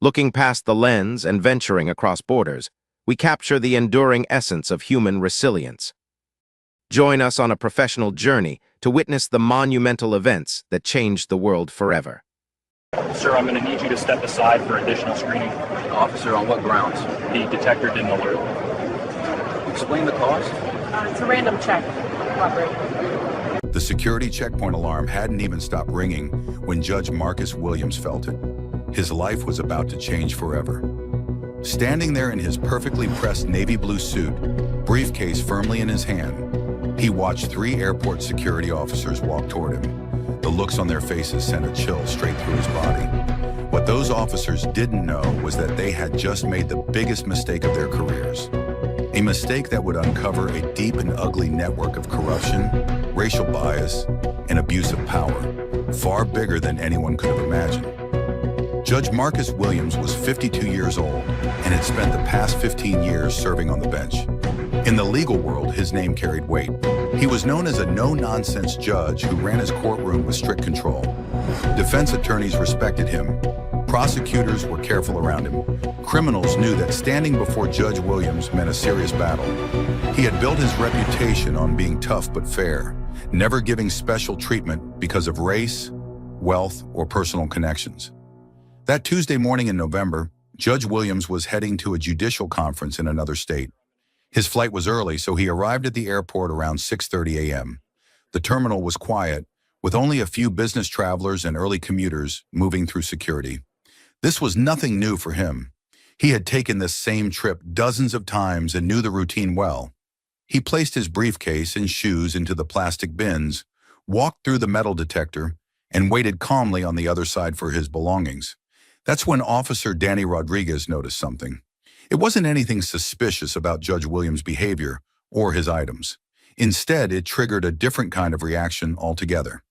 Looking past the lens and venturing across borders, we capture the enduring essence of human resilience. Join us on a professional journey to witness the monumental events that changed the world forever. Sir, I'm going to need you to step aside for additional screening. Officer, on what grounds? The detector didn't alert. Explain the cost. It's a random check. The security checkpoint alarm hadn't even stopped ringing when Judge Marcus Williams felt it. His life was about to change forever. Standing there in his perfectly pressed navy blue suit, briefcase firmly in his hand, he watched 3 airport security officers walk toward him. The looks on their faces sent a chill straight through his body. What those officers didn't know was that they had just made the biggest mistake of their careers. A mistake that would uncover a deep and ugly network of corruption, racial bias, and abuse of power, far bigger than anyone could have imagined. Judge Marcus Williams was 52 years old and had spent the past 15 years serving on the bench. In the legal world, his name carried weight. He was known as a no-nonsense judge who ran his courtroom with strict control. Defense attorneys respected him. Prosecutors were careful around him. Criminals knew that standing before Judge Williams meant a serious battle. He had built his reputation on being tough but fair, never giving special treatment because of race, wealth, or personal connections. That Tuesday morning in November, Judge Williams was heading to a judicial conference in another state. His flight was early, so he arrived at the airport around 6:30 a.m. The terminal was quiet, with only a few business travelers and early commuters moving through security. This was nothing new for him. He had taken this same trip dozens of times and knew the routine well. He placed his briefcase and shoes into the plastic bins, walked through the metal detector, and waited calmly on the other side for his belongings. That's when Officer Danny Rodriguez noticed something. It wasn't anything suspicious about Judge Williams' behavior or his items. Instead, it triggered a different kind of reaction altogether.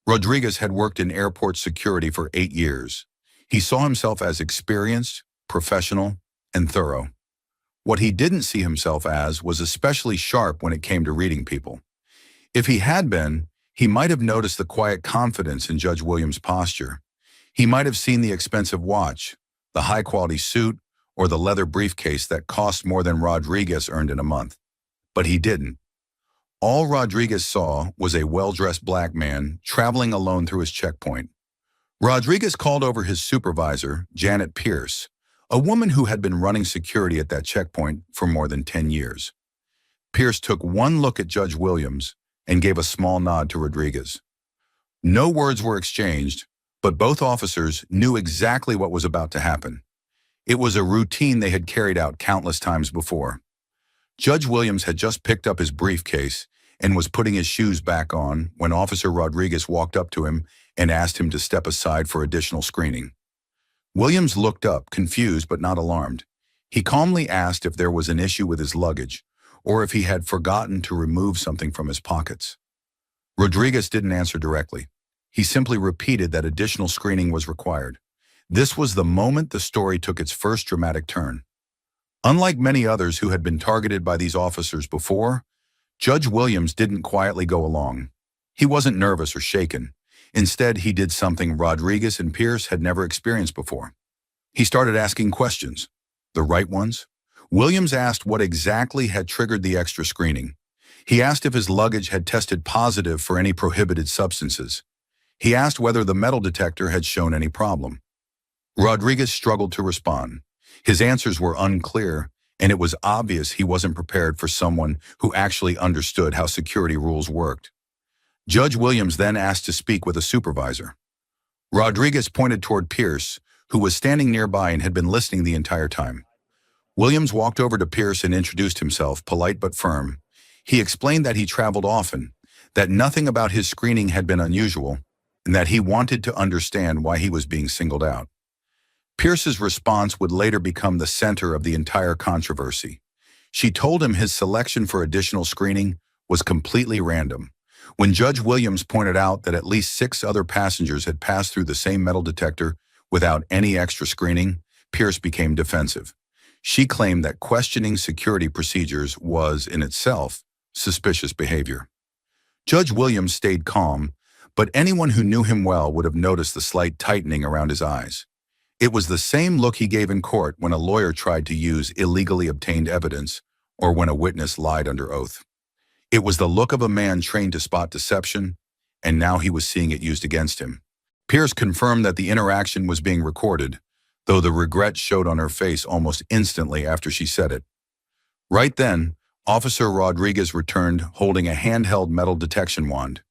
Rodriguez had worked in airport security for 8 years. He saw himself as experienced, professional, and thorough. What he didn't see himself as was especially sharp when it came to reading people. If he had been, he might have noticed the quiet confidence in Judge Williams' posture. He might have seen the expensive watch, the high-quality suit, or the leather briefcase that cost more than Rodriguez earned in a month. But he didn't. All Rodriguez saw was a well-dressed black man traveling alone through his checkpoint. Rodriguez called over his supervisor, Janet Pierce, a woman who had been running security at that checkpoint for more than 10 years. Pierce took one look at Judge Williams and gave a small nod to Rodriguez. No words were exchanged, but both officers knew exactly what was about to happen. It was a routine they had carried out countless times before. Judge Williams had just picked up his briefcase and was putting his shoes back on when Officer Rodriguez walked up to him and asked him to step aside for additional screening. Williams looked up, confused but not alarmed. He calmly asked if there was an issue with his luggage or if he had forgotten to remove something from his pockets. Rodriguez didn't answer directly. He simply repeated that additional screening was required. This was the moment the story took its first dramatic turn. Unlike many others who had been targeted by these officers before, Judge Williams didn't quietly go along. He wasn't nervous or shaken. Instead, he did something Rodriguez and Pierce had never experienced before. He started asking questions. The right ones? Williams asked what exactly had triggered the extra screening. He asked if his luggage had tested positive for any prohibited substances. He asked whether the metal detector had shown any problem. Rodriguez struggled to respond. His answers were unclear, and it was obvious he wasn't prepared for someone who actually understood how security rules worked. Judge Williams then asked to speak with a supervisor. Rodriguez pointed toward Pierce, who was standing nearby and had been listening the entire time. Williams walked over to Pierce and introduced himself, polite but firm. He explained that he traveled often, that nothing about his screening had been unusual, and that he wanted to understand why he was being singled out. Pierce's response would later become the center of the entire controversy. She told him his selection for additional screening was completely random. When Judge Williams pointed out that at least 6 other passengers had passed through the same metal detector without any extra screening, Pierce became defensive. She claimed that questioning security procedures was, in itself, suspicious behavior. Judge Williams stayed calm, but anyone who knew him well would have noticed the slight tightening around his eyes. It was the same look he gave in court when a lawyer tried to use illegally obtained evidence or when a witness lied under oath. It was the look of a man trained to spot deception, and now he was seeing it used against him. Pierce confirmed that the interaction was being recorded, though the regret showed on her face almost instantly after she said it. Right then, Officer Rodriguez returned holding a handheld metal detection wand.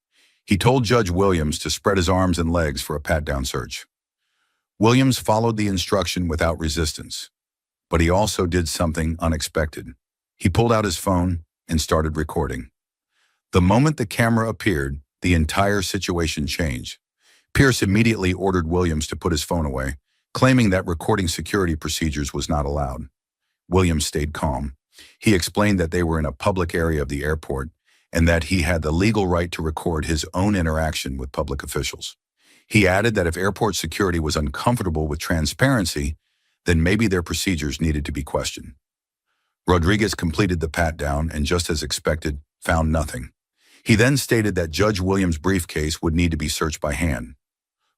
He told Judge Williams to spread his arms and legs for a pat-down search. Williams followed the instruction without resistance, but he also did something unexpected. He pulled out his phone and started recording. The moment the camera appeared, the entire situation changed. Pierce immediately ordered Williams to put his phone away, claiming that recording security procedures was not allowed. Williams stayed calm. He explained that they were in a public area of the airport and that he had the legal right to record his own interaction with public officials. He added that if airport security was uncomfortable with transparency, then maybe their procedures needed to be questioned. Rodriguez completed the pat-down and, just as expected, found nothing. He then stated that Judge Williams' briefcase would need to be searched by hand.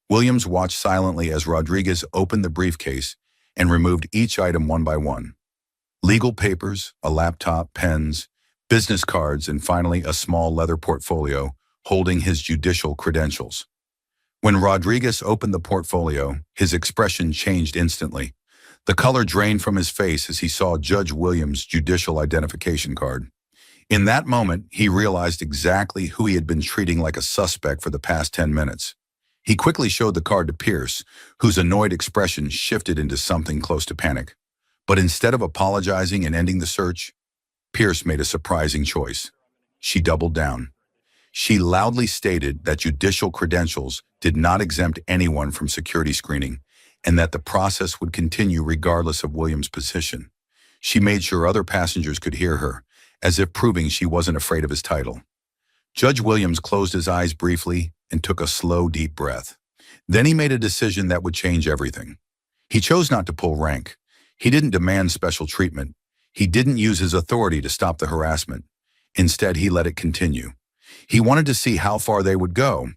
Williams watched silently as Rodriguez opened the briefcase and removed each item one by one. Legal papers, a laptop, pens, business cards, and finally a small leather portfolio holding his judicial credentials. When Rodriguez opened the portfolio, his expression changed instantly. The color drained from his face as he saw Judge Williams' judicial identification card. In that moment, he realized exactly who he had been treating like a suspect for the past 10 minutes. He quickly showed the card to Pierce, whose annoyed expression shifted into something close to panic. But instead of apologizing and ending the search, Pierce made a surprising choice. She doubled down. She loudly stated that judicial credentials did not exempt anyone from security screening and that the process would continue regardless of Williams' position. She made sure other passengers could hear her, as if proving she wasn't afraid of his title. Judge Williams closed his eyes briefly and took a slow, deep breath. Then he made a decision that would change everything. He chose not to pull rank. He didn't demand special treatment. He didn't use his authority to stop the harassment. Instead, he let it continue. He wanted to see how far they would go.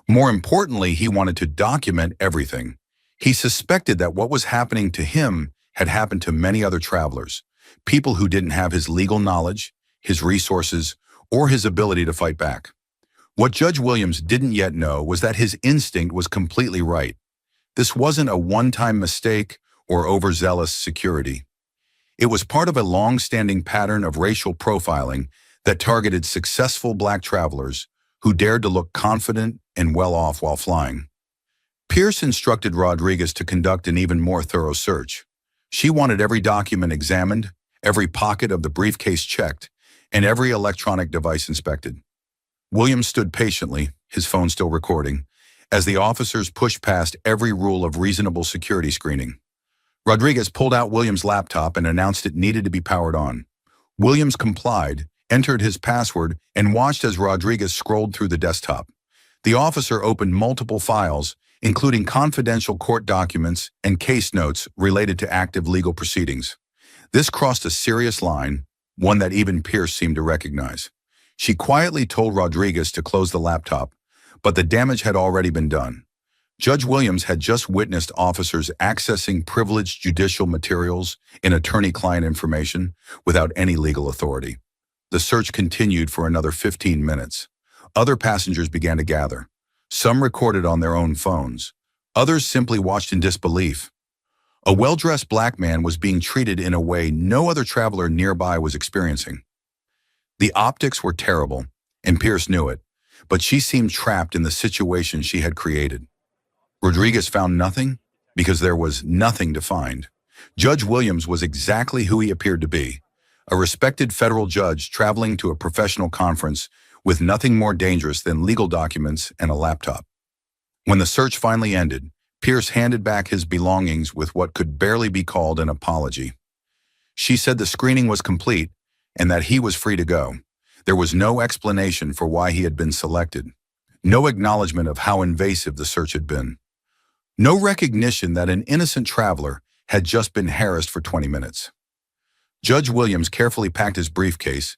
More importantly, he wanted to document everything. He suspected that what was happening to him had happened to many other travelers, people who didn't have his legal knowledge, his resources, or his ability to fight back. What Judge Williams didn't yet know was that his instinct was completely right. This wasn't a one-time mistake or overzealous security. It was part of a long-standing pattern of racial profiling that targeted successful Black travelers who dared to look confident and well-off while flying. Pierce instructed Rodriguez to conduct an even more thorough search. She wanted every document examined, every pocket of the briefcase checked, and every electronic device inspected. Williams stood patiently, his phone still recording, as the officers pushed past every rule of reasonable security screening. Rodriguez pulled out Williams' laptop and announced it needed to be powered on. Williams complied, entered his password, and watched as Rodriguez scrolled through the desktop. The officer opened multiple files, including confidential court documents and case notes related to active legal proceedings. This crossed a serious line, one that even Pierce seemed to recognize. She quietly told Rodriguez to close the laptop, but the damage had already been done. Judge Williams had just witnessed officers accessing privileged judicial materials and attorney-client information without any legal authority. The search continued for another 15 minutes. Other passengers began to gather. Some recorded on their own phones. Others simply watched in disbelief. A well-dressed Black man was being treated in a way no other traveler nearby was experiencing. The optics were terrible, and Pierce knew it, but she seemed trapped in the situation she had created. Rodriguez found nothing because there was nothing to find. Judge Williams was exactly who he appeared to be, a respected federal judge traveling to a professional conference with nothing more dangerous than legal documents and a laptop. When the search finally ended, Pierce handed back his belongings with what could barely be called an apology. She said the screening was complete and that he was free to go. There was no explanation for why he had been selected, no acknowledgement of how invasive the search had been, no recognition that an innocent traveler had just been harassed for 20 minutes. Judge Williams carefully packed his briefcase,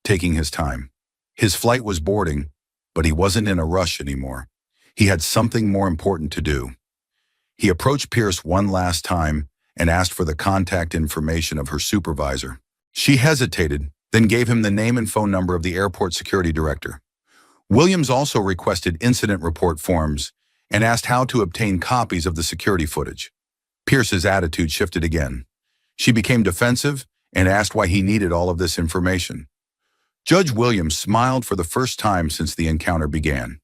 taking his time. His flight was boarding, but he wasn't in a rush anymore. He had something more important to do. He approached Pierce one last time and asked for the contact information of her supervisor. She hesitated, then gave him the name and phone number of the airport security director. Williams also requested incident report forms and asked how to obtain copies of the security footage. Pierce's attitude shifted again. She became defensive and asked why he needed all of this information. Judge Williams smiled for the first time since the encounter began.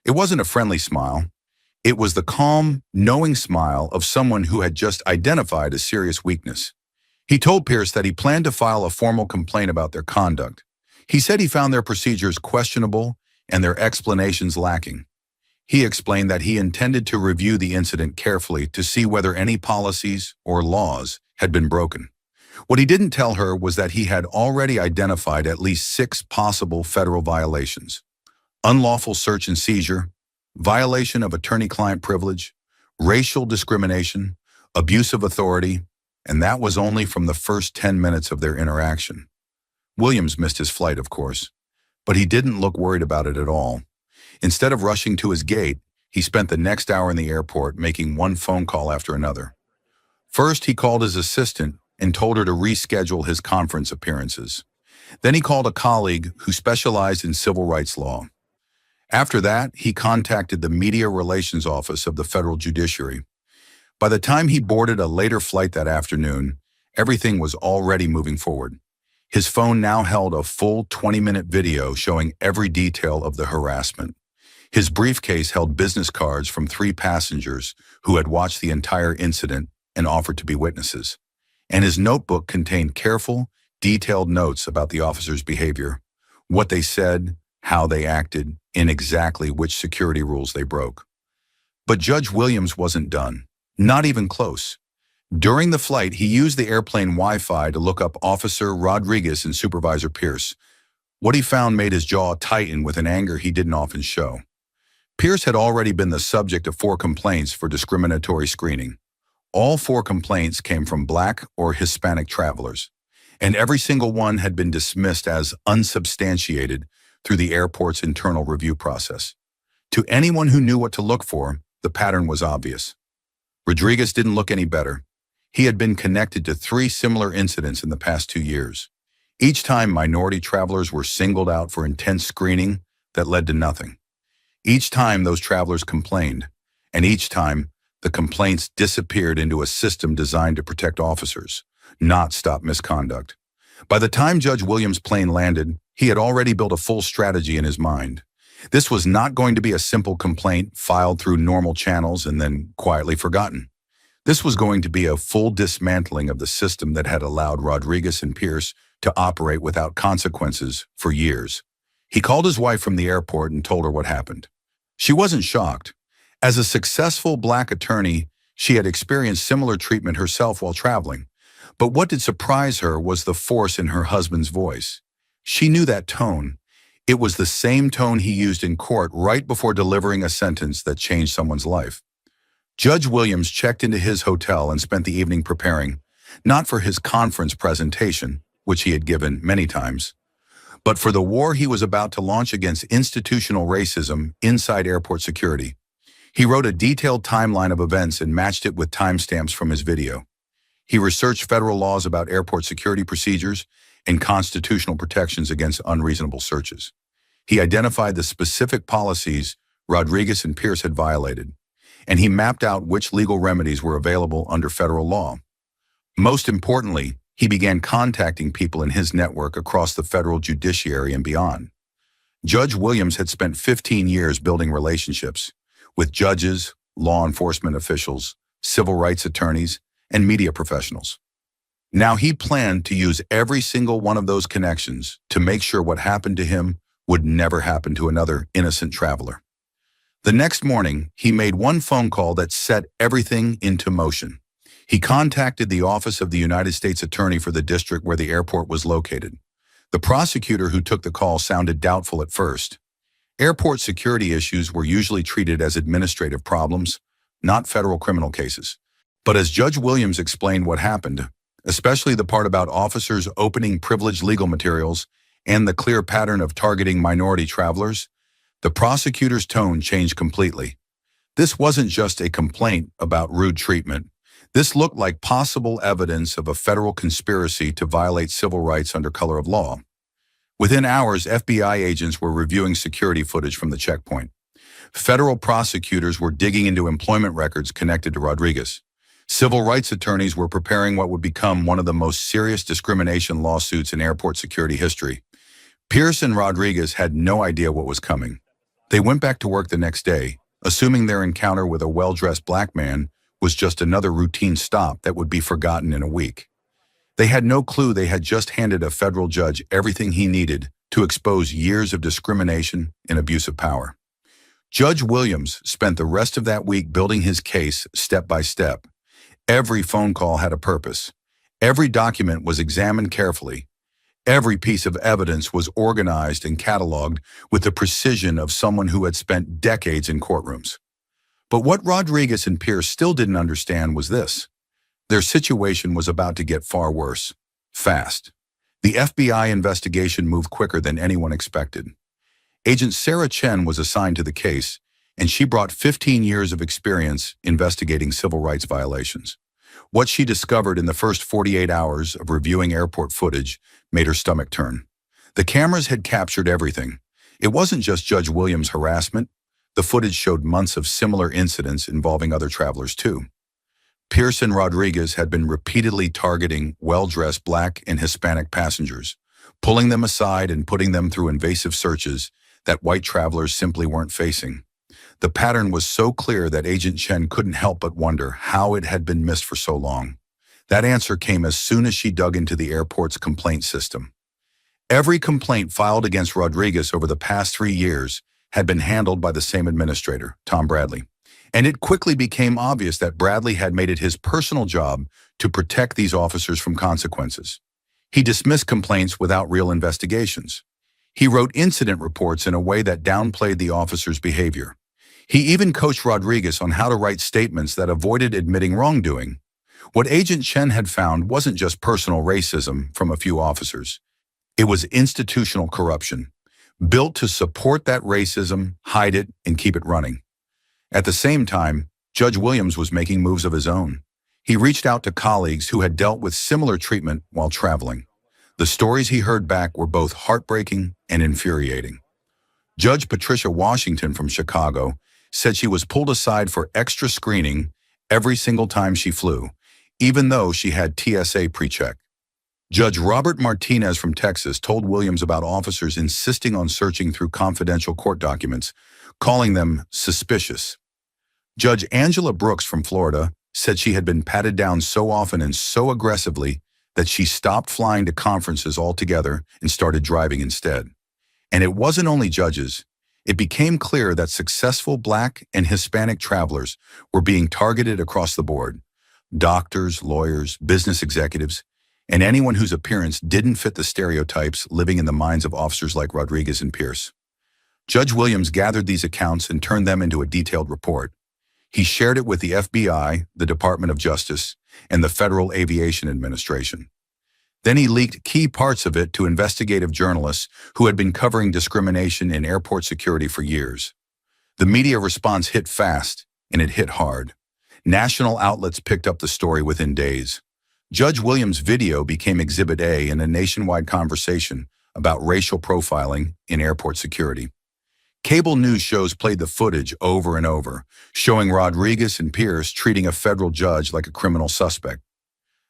It wasn't a friendly smile. It was the calm, knowing smile of someone who had just identified a serious weakness. He told Pierce that he planned to file a formal complaint about their conduct. He said he found their procedures questionable and their explanations lacking. He explained that he intended to review the incident carefully to see whether any policies or laws had been broken. What he didn't tell her was that he had already identified at least 6 possible federal violations: unlawful search and seizure, violation of attorney-client privilege, racial discrimination, abuse of authority, and that was only from the first 10 minutes of their interaction. Williams missed his flight, of course, but he didn't look worried about it at all. Instead of rushing to his gate, he spent the next hour in the airport making one phone call after another. First, he called his assistant and told her to reschedule his conference appearances. Then he called a colleague who specialized in civil rights law. After that, he contacted the Media Relations Office of the Federal Judiciary. By the time he boarded a later flight that afternoon, everything was already moving forward. His phone now held a full 20-minute video showing every detail of the harassment. His briefcase held business cards from 3 passengers who had watched the entire incident and offered to be witnesses. And his notebook contained careful, detailed notes about the officers' behavior, what they said, how they acted, and exactly which security rules they broke. But Judge Williams wasn't done. Not even close. During the flight, he used the airplane Wi-Fi to look up Officer Rodriguez and Supervisor Pierce. What he found made his jaw tighten with an anger he didn't often show. Pierce had already been the subject of 4 complaints for discriminatory screening. All 4 complaints came from Black or Hispanic travelers, and every single one had been dismissed as unsubstantiated through the airport's internal review process. To anyone who knew what to look for, the pattern was obvious. Rodriguez didn't look any better. He had been connected to 3 similar incidents in the past 2 years. Each time, minority travelers were singled out for intense screening that led to nothing. Each time, those travelers complained, and each time, the complaints disappeared into a system designed to protect officers, not stop misconduct. By the time Judge Williams' plane landed, he had already built a full strategy in his mind. This was not going to be a simple complaint filed through normal channels and then quietly forgotten. This was going to be a full dismantling of the system that had allowed Rodriguez and Pierce to operate without consequences for years. He called his wife from the airport and told her what happened. She wasn't shocked. As a successful Black attorney, she had experienced similar treatment herself while traveling. But what did surprise her was the force in her husband's voice. She knew that tone. It was the same tone he used in court right before delivering a sentence that changed someone's life. Judge Williams checked into his hotel and spent the evening preparing, not for his conference presentation, which he had given many times, but for the war he was about to launch against institutional racism inside airport security. He wrote a detailed timeline of events and matched it with timestamps from his video. He researched federal laws about airport security procedures and constitutional protections against unreasonable searches. He identified the specific policies Rodriguez and Pierce had violated, and he mapped out which legal remedies were available under federal law. Most importantly, he began contacting people in his network across the federal judiciary and beyond. Judge Williams had spent 15 years building relationships with judges, law enforcement officials, civil rights attorneys, and media professionals. Now he planned to use every single one of those connections to make sure what happened to him would never happen to another innocent traveler. The next morning, he made one phone call that set everything into motion. He contacted the Office of the United States Attorney for the district where the airport was located. The prosecutor who took the call sounded doubtful at first. Airport security issues were usually treated as administrative problems, not federal criminal cases. But as Judge Williams explained what happened, especially the part about officers opening privileged legal materials and the clear pattern of targeting minority travelers, the prosecutor's tone changed completely. This wasn't just a complaint about rude treatment. This looked like possible evidence of a federal conspiracy to violate civil rights under color of law. Within hours, FBI agents were reviewing security footage from the checkpoint. Federal prosecutors were digging into employment records connected to Rodriguez. Civil rights attorneys were preparing what would become one of the most serious discrimination lawsuits in airport security history. Pierce and Rodriguez had no idea what was coming. They went back to work the next day, assuming their encounter with a well-dressed black man was just another routine stop that would be forgotten in a week. They had no clue they had just handed a federal judge everything he needed to expose years of discrimination and abuse of power. Judge Williams spent the rest of that week building his case step by step. Every phone call had a purpose. Every document was examined carefully. Every piece of evidence was organized and cataloged with the precision of someone who had spent decades in courtrooms. But what Rodriguez and Pierce still didn't understand was this. Their situation was about to get far worse, fast. The FBI investigation moved quicker than anyone expected. Agent Sarah Chen was assigned to the case, and she brought 15 years of experience investigating civil rights violations. What she discovered in the first 48 hours of reviewing airport footage made her stomach turn. The cameras had captured everything. It wasn't just Judge Williams' harassment. The footage showed months of similar incidents involving other travelers too. Pierce and Rodriguez had been repeatedly targeting well-dressed Black and Hispanic passengers, pulling them aside and putting them through invasive searches that white travelers simply weren't facing. The pattern was so clear that Agent Chen couldn't help but wonder how it had been missed for so long. That answer came as soon as she dug into the airport's complaint system. Every complaint filed against Rodriguez over the past 3 years had been handled by the same administrator, Tom Bradley. And it quickly became obvious that Bradley had made it his personal job to protect these officers from consequences. He dismissed complaints without real investigations. He wrote incident reports in a way that downplayed the officers' behavior. He even coached Rodriguez on how to write statements that avoided admitting wrongdoing. What Agent Chen had found wasn't just personal racism from a few officers. It was institutional corruption, built to support that racism, hide it, and keep it running. At the same time, Judge Williams was making moves of his own. He reached out to colleagues who had dealt with similar treatment while traveling. The stories he heard back were both heartbreaking and infuriating. Judge Patricia Washington from Chicago said she was pulled aside for extra screening every single time she flew, even though she had TSA pre-check. Judge Robert Martinez from Texas told Williams about officers insisting on searching through confidential court documents, calling them suspicious. Judge Angela Brooks from Florida said she had been patted down so often and so aggressively that she stopped flying to conferences altogether and started driving instead. And it wasn't only judges. It became clear that successful Black and Hispanic travelers were being targeted across the board. Doctors, lawyers, business executives, and anyone whose appearance didn't fit the stereotypes living in the minds of officers like Rodriguez and Pierce. Judge Williams gathered these accounts and turned them into a detailed report. He shared it with the FBI, the Department of Justice, and the Federal Aviation Administration. Then he leaked key parts of it to investigative journalists who had been covering discrimination in airport security for years. The media response hit fast, and it hit hard. National outlets picked up the story within days. Judge Williams' video became Exhibit A in a nationwide conversation about racial profiling in airport security. Cable news shows played the footage over and over, showing Rodriguez and Pierce treating a federal judge like a criminal suspect.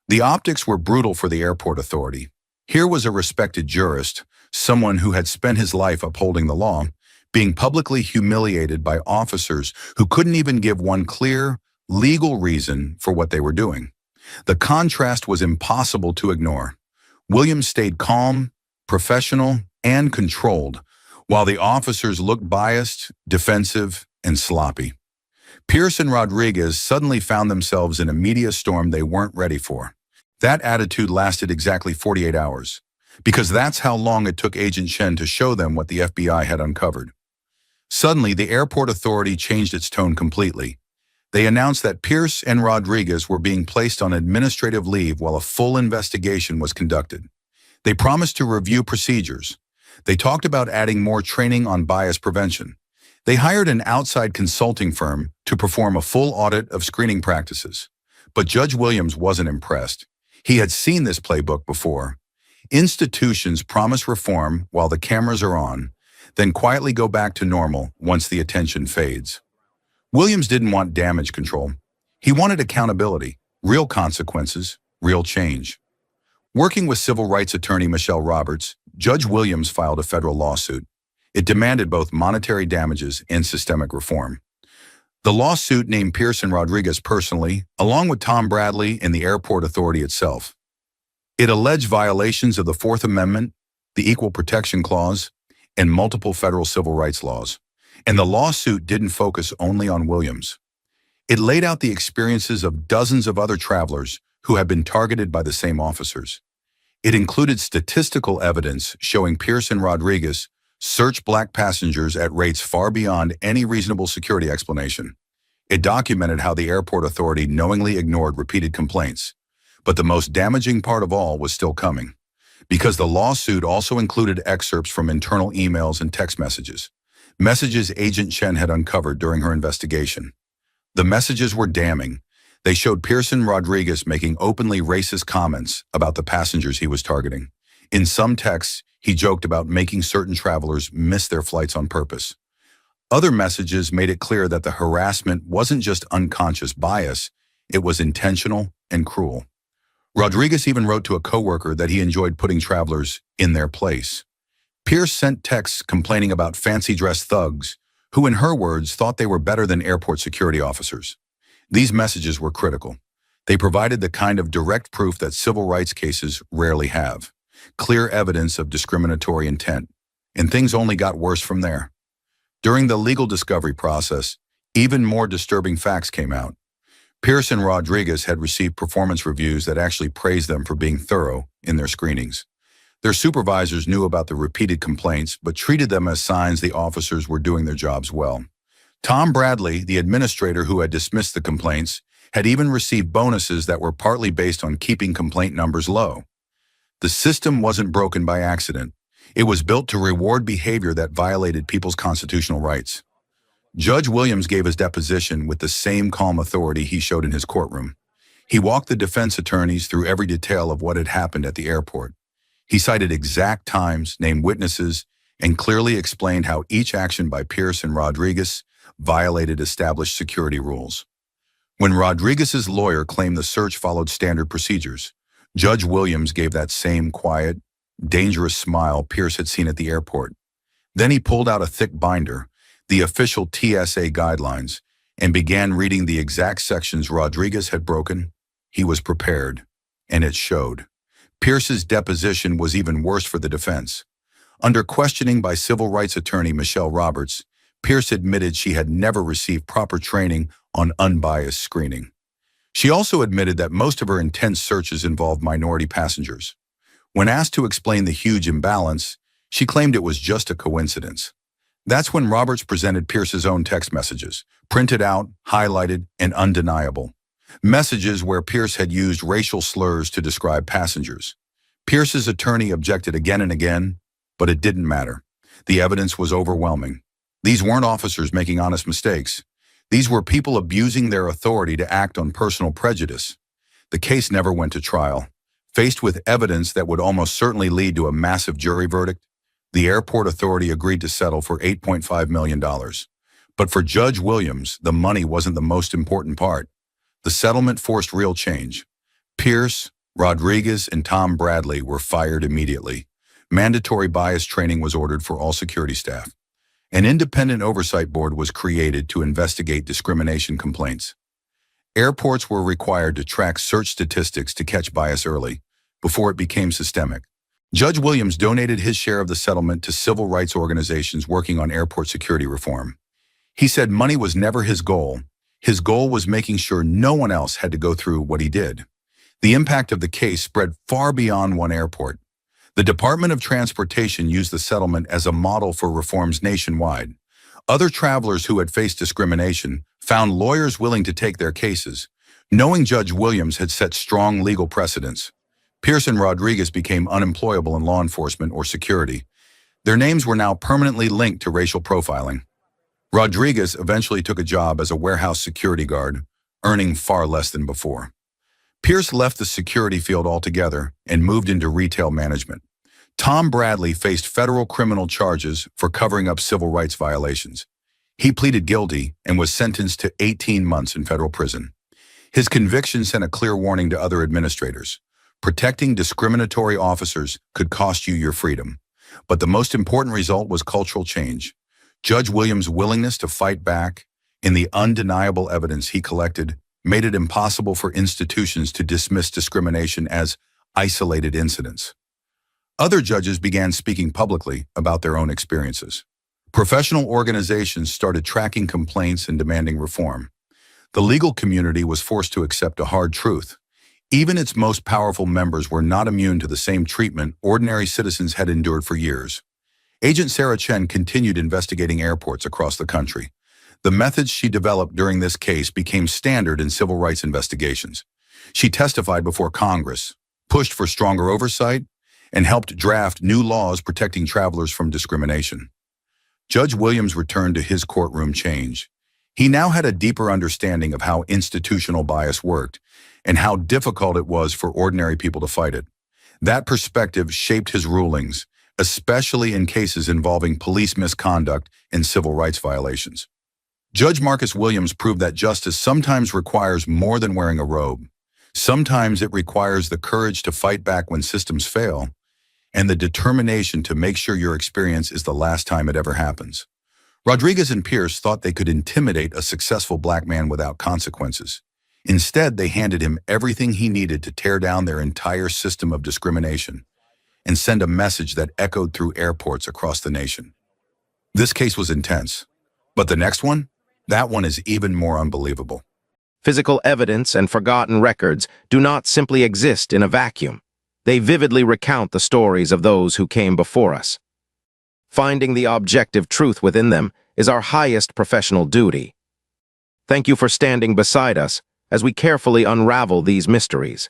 The optics were brutal for the airport authority. Here was a respected jurist, someone who had spent his life upholding the law, being publicly humiliated by officers who couldn't even give one clear, legal reason for what they were doing. The contrast was impossible to ignore. Williams stayed calm, professional, and controlled, while the officers looked biased, defensive, and sloppy. Pierce and Rodriguez suddenly found themselves in a media storm they weren't ready for. That attitude lasted exactly 48 hours, because that's how long it took Agent Chen to show them what the FBI had uncovered. Suddenly, the airport authority changed its tone completely. They announced that Pierce and Rodriguez were being placed on administrative leave while a full investigation was conducted. They promised to review procedures. They talked about adding more training on bias prevention. They hired an outside consulting firm to perform a full audit of screening practices. But Judge Williams wasn't impressed. He had seen this playbook before. Institutions promise reform while the cameras are on, then quietly go back to normal once the attention fades. Williams didn't want damage control. He wanted accountability, real consequences, real change. Working with civil rights attorney Michelle Roberts, Judge Williams filed a federal lawsuit. It demanded both monetary damages and systemic reform. The lawsuit named Pearson Rodriguez personally, along with Tom Bradley and the airport authority itself. It alleged violations of the Fourth Amendment, the Equal Protection Clause, and multiple federal civil rights laws. And the lawsuit didn't focus only on Williams. It laid out the experiences of dozens of other travelers who had been targeted by the same officers. It included statistical evidence showing Pearson Rodriguez searched Black passengers at rates far beyond any reasonable security explanation. It documented how the airport authority knowingly ignored repeated complaints. But the most damaging part of all was still coming, because the lawsuit also included excerpts from internal emails and text messages Agent Chen had uncovered during her investigation. The messages were damning. They showed Pearson Rodriguez making openly racist comments about the passengers he was targeting. In some texts, he joked about making certain travelers miss their flights on purpose. Other messages made it clear that the harassment wasn't just unconscious bias, it was intentional and cruel. Rodriguez even wrote to a coworker that he enjoyed putting travelers in their place. Pierce sent texts complaining about fancy-dressed thugs, who in her words thought they were better than airport security officers. These messages were critical. They provided the kind of direct proof that civil rights cases rarely have. Clear evidence of discriminatory intent. And things only got worse from there. During the legal discovery process, even more disturbing facts came out. Pearson Rodriguez had received performance reviews that actually praised them for being thorough in their screenings. Their supervisors knew about the repeated complaints, but treated them as signs the officers were doing their jobs well. Tom Bradley, the administrator who had dismissed the complaints, had even received bonuses that were partly based on keeping complaint numbers low. The system wasn't broken by accident. It was built to reward behavior that violated people's constitutional rights. Judge Williams gave his deposition with the same calm authority he showed in his courtroom. He walked the defense attorneys through every detail of what had happened at the airport. He cited exact times, named witnesses, and clearly explained how each action by Pierce and Rodriguez violated established security rules. When Rodriguez's lawyer claimed the search followed standard procedures, Judge Williams gave that same quiet, dangerous smile Pierce had seen at the airport. Then he pulled out a thick binder, the official TSA guidelines, and began reading the exact sections Rodriguez had broken. He was prepared, and it showed. Pierce's deposition was even worse for the defense. Under questioning by civil rights attorney Michelle Roberts, Pierce admitted she had never received proper training on unbiased screening. She also admitted that most of her intense searches involved minority passengers. When asked to explain the huge imbalance, she claimed it was just a coincidence. That's when Roberts presented Pierce's own text messages, printed out, highlighted, and undeniable. Messages where Pierce had used racial slurs to describe passengers. Pierce's attorney objected again and again, but it didn't matter. The evidence was overwhelming. These weren't officers making honest mistakes. These were people abusing their authority to act on personal prejudice. The case never went to trial. Faced with evidence that would almost certainly lead to a massive jury verdict, the airport authority agreed to settle for $8.5 million. But for Judge Williams, the money wasn't the most important part. The settlement forced real change. Pierce, Rodriguez, and Tom Bradley were fired immediately. Mandatory bias training was ordered for all security staff. An independent oversight board was created to investigate discrimination complaints. Airports were required to track search statistics to catch bias early, before it became systemic. Judge Williams donated his share of the settlement to civil rights organizations working on airport security reform. He said money was never his goal. His goal was making sure no one else had to go through what he did. The impact of the case spread far beyond one airport. The Department of Transportation used the settlement as a model for reforms nationwide. Other travelers who had faced discrimination found lawyers willing to take their cases, knowing Judge Williams had set strong legal precedents. Pierce and Rodriguez became unemployable in law enforcement or security. Their names were now permanently linked to racial profiling. Rodriguez eventually took a job as a warehouse security guard, earning far less than before. Pierce left the security field altogether and moved into retail management. Tom Bradley faced federal criminal charges for covering up civil rights violations. He pleaded guilty and was sentenced to 18 months in federal prison. His conviction sent a clear warning to other administrators. Protecting discriminatory officers could cost you your freedom. But the most important result was cultural change. Judge Williams' willingness to fight back and the undeniable evidence he collected made it impossible for institutions to dismiss discrimination as isolated incidents. Other judges began speaking publicly about their own experiences. Professional organizations started tracking complaints and demanding reform. The legal community was forced to accept a hard truth. Even its most powerful members were not immune to the same treatment ordinary citizens had endured for years. Agent Sarah Chen continued investigating airports across the country. The methods she developed during this case became standard in civil rights investigations. She testified before Congress, pushed for stronger oversight, and helped draft new laws protecting travelers from discrimination. Judge Williams returned to his courtroom changed. He now had a deeper understanding of how institutional bias worked and how difficult it was for ordinary people to fight it. That perspective shaped his rulings, especially in cases involving police misconduct and civil rights violations. Judge Marcus Williams proved that justice sometimes requires more than wearing a robe. Sometimes it requires the courage to fight back when systems fail and the determination to make sure your experience is the last time it ever happens. Rodriguez and Pierce thought they could intimidate a successful black man without consequences. Instead, they handed him everything he needed to tear down their entire system of discrimination and send a message that echoed through airports across the nation. This case was intense, but the next one? That one is even more unbelievable. Physical evidence and forgotten records do not simply exist in a vacuum. They vividly recount the stories of those who came before us. Finding the objective truth within them is our highest professional duty. Thank you for standing beside us as we carefully unravel these mysteries.